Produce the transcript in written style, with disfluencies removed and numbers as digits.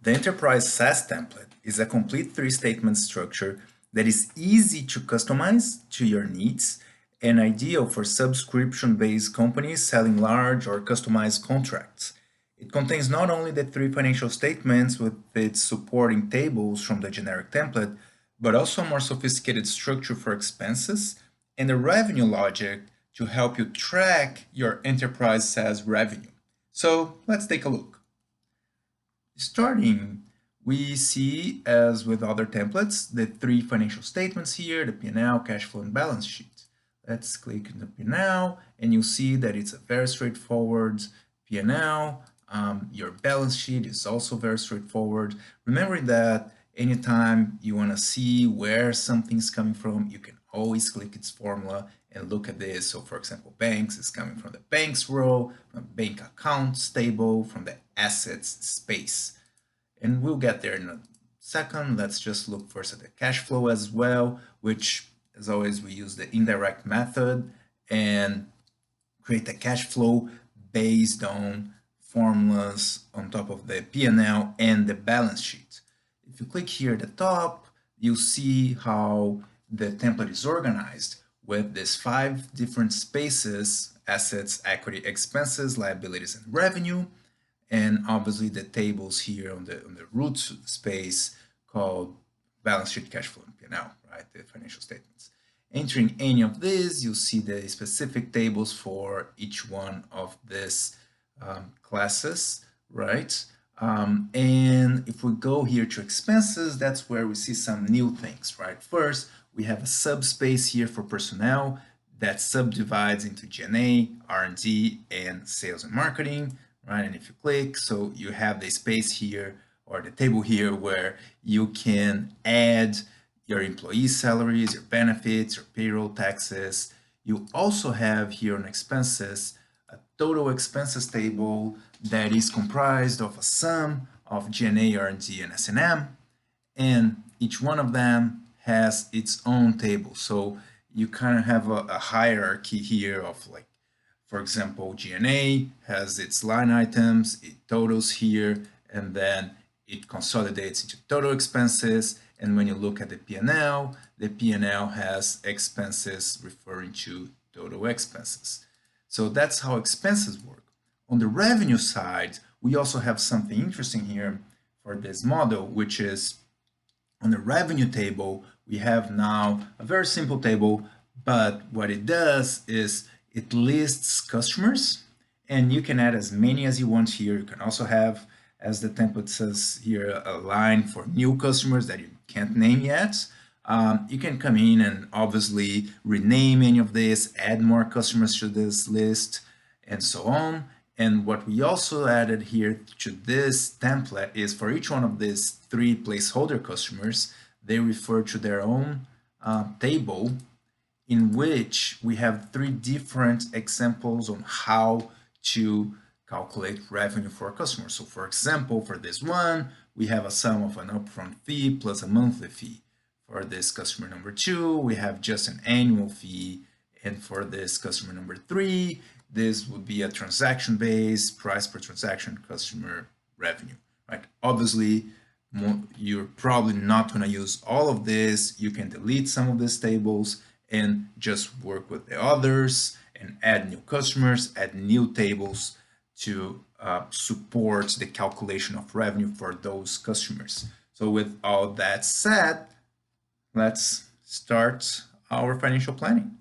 The Enterprise SaaS template is a complete three-statement structure that is easy to customize to your needs and ideal for subscription-based companies selling large or customized contracts. It contains not only the three financial statements with its supporting tables from the generic template, but also a more sophisticated structure for expenses and a revenue logic to help you track your enterprise SaaS revenue. So let's take a look. Starting, we see, as with other templates, the three financial statements here, the P&L, cash flow, and balance sheet. Let's click on the P&L, and you'll see that it's a very straightforward P&L. Your balance sheet is also very straightforward. Remembering that anytime you want to see where something's coming from, you can always click its formula and look at this. So for example, banks is coming from the banks row, from bank accounts table, from the assets space. And we'll get there in a second. Let's just look first at the cash flow as well, which as always, we use the indirect method and create a cash flow based on formulas on top of the P&L and the balance sheet. If you click here at the top, you'll see how the template is organized with these 5 different spaces: assets, equity, expenses, liabilities, and revenue. And obviously the tables here on the root space called balance sheet, cash flow, and P&L, right? The financial statements. Entering any of these, you'll see the specific tables for each one of these classes, right? And if we go here to expenses, that's where we see some new things, right? First, we have a subspace here for personnel that subdivides into G&A, R&D, and sales and marketing, right? And if you click, so you have the space here or the table here where you can add your employee salaries, your benefits, your payroll taxes. You also have here on expenses a total expenses table that is comprised of a sum of G&A, R&D, and S&M, and each one of them has its own table. So you kind of have a hierarchy here of, like, for example, G&A has its line items, it totals here, and then it consolidates into total expenses. And when you look at the P&L has expenses referring to total expenses. So that's how expenses work. On the revenue side, we also have something interesting here for this model, which is on the revenue table, we have now a very simple table, but what it does is it lists customers, and you can add as many as you want here. You can also have, as the template says here, a line for new customers that you can't name yet. You can come in and obviously rename any of this, add more customers to this list, and so on. And what we also added here to this template is for each one of these 3 placeholder customers, they refer to their own table in which we have 3 different examples on how to calculate revenue for a customer. So for example, for this one, we have a sum of an upfront fee plus a monthly fee. For this customer number 2, we have just an annual fee. And for this customer number 3, this would be a transaction-based price per transaction customer revenue, right? Obviously, you're probably not going to use all of this. You can delete some of these tables and just work with the others and add new customers, add new tables to support the calculation of revenue for those customers. So with all that said, let's start our financial planning.